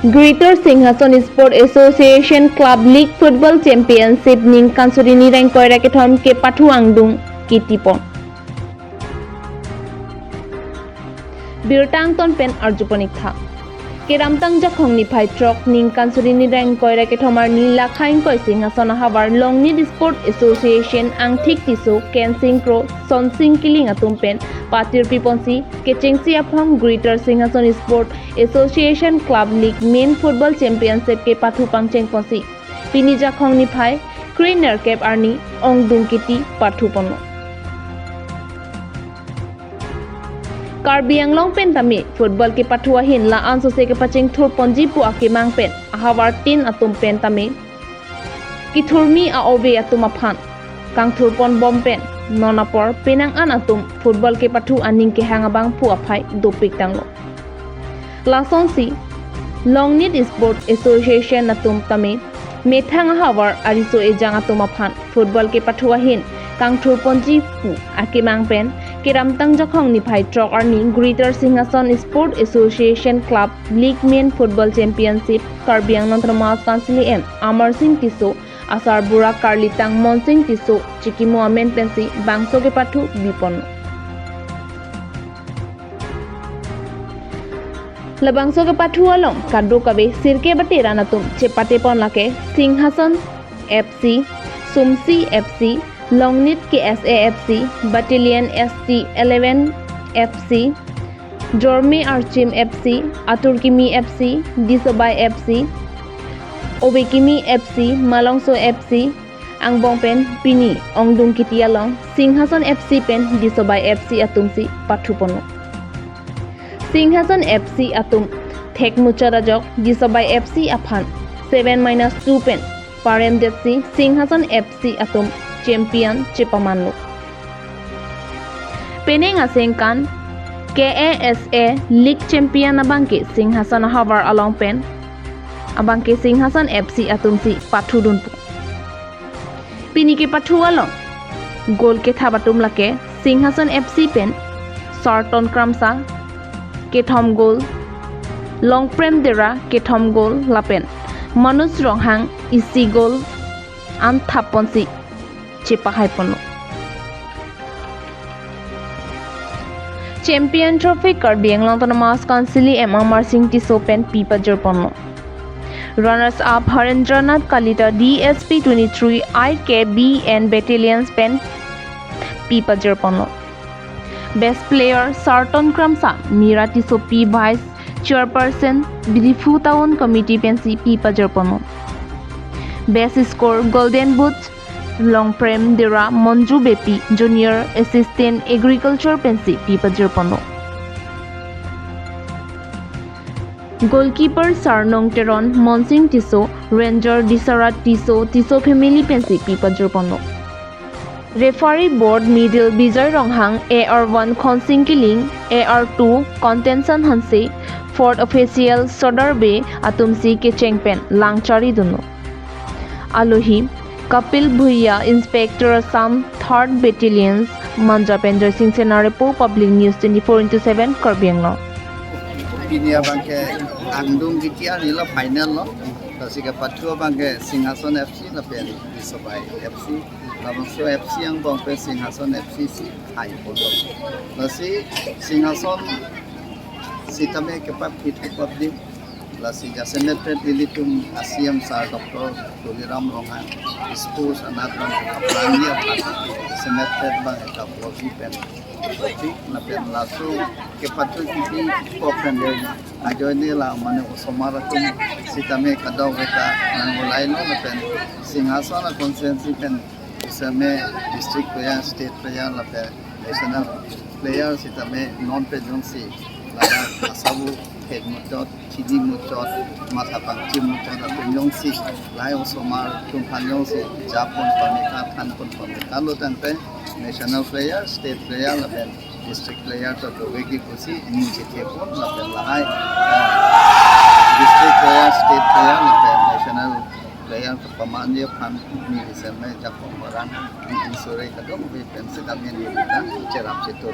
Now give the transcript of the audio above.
Greater Singhason Sport Association Club League Football Championship ning kansuri ni rank koira kethom kepathu angdung kiti pon birtang ton pen arjuponik tha keramtang jakhong ni phai trok ning kansuri ni rank koira kethomar ni lakhain koi Singhason habar Longnit Sport Association angthik tiso kensing pro sonsing kiling atum pen patir piponsi kechengsi aphong Greater Singhason Sport Association Club League Main Football Championship ke pathu pangcheng ponsi pini jakhong ni phai Trainer Cap Arni angdung kiti pathu pono Karbi Anglong pen tami football ke pathua hin la anso se ke pacheng thur ponji pu ake mang pen ahawar tin atum pen tami ki thurmi a obe atum aphan kang thur pon bom pen nonapor penang an atum football ke pathu aning ke hangabang pu aphai dopik tanglo lasonsi Longnit Sport Association atum tami methang hawar ariso ejang atum aphan football ke pathua hin kang thur ponji pu ake mang pen keramtang jakhong ni phai trok arni Greater Singhason Sport Association Club League Main Football Championship Karbi Anglong Mas Kansili M Amar Singh Tiso Asar Bura Karlitang Monsing Tiso Chikimo Amen Pensi Bangso ke pathu bipon Labangso ke pathu along kado kabe sirke batera natum chepate pon lake Singhason FC Sumsi FC Longnit KSA FC Battalion ST 11 FC Jorme Archim FC Aturkimi FC Disobai FC Obekimi FC Malongso FC Angbong pen Pini Angdung Kitialong Singhason FC pen Disobai FC atumsi pathupono Singhason FC atum Thek Mucharajok Disobai FC aphan 7-2 pen Parem Detsi Singhason FC atum Champion Chipamanlo Peneng asengkan KASA League Champion abangke Singhason havar along pen abangke Singhason FC atumsi pathudunpu pini ke pathu along gol ke thabatum lake Singhason FC pen Sarton Kramsa kethom gol long prem dera kethom gol lapen Manus Ronghang isi gol an thaponsi Chepahai pono Champion Trophy Karbi Anglong Mas Kansili Amar Singh Tiso pen Pipajor pono Runners up Harendranath Kalita DSP 23 IKB and Battalions pen Pipajor pono Best Player Sarton Kramsa Mira Tiso P Vice Chairperson Bidifu Town Committee pensi Pipajor pono Best Score Golden Boot Long Prem Dera Monju Bepi Junior Assistant Agriculture Pensi Pipajor pono Goalkeeper Sarnong Teron Monsing Tiso Ranger Disarat Tiso Family Pensi Pipajor pono Referee Board Middle Bizar Ronghang AR1 Khonsing Kiling AR2 Contention Hanse Fourth Official Sodarbe Atumsi Kechengpen Langchari Duno Alohi Kapil Bhuiya Inspector Assam 3rd Battalions Manja Penjoy Singh Sena Report Public News 24/7 Karbi Anglong Pinia bangke angdung gitia nila final lo tasika pathu bangke Singhason FC la pen Disobai FC Labangso FC yang bangke Singhason FC si hai polo nasi Singhason sitame kepat itu public lasi jasemetre dilitum asiam sar Dr. Tuliram Rongan Spurs anat bang kaplania jasemetre bang kaposi pen kopi napen lasu kepatu kiti kopender ajone la mane usomaratum sitame kadau beta nangolai lo napen Singhason consensi pen usame district player state player napen national player sitame non prejonsi lada asabu head mutot kidi mutot mata pangci mutot atau nyongsi lai osomar tumpanyong si Japon pamika than pun pamika lo tanpe national player state player lapen district player to wegi kusi ini jete pun lapen lai district player state player lapen national player pamanya pan ni diseme Japon orang di sore kadang be pensi kami ni kita cerap situ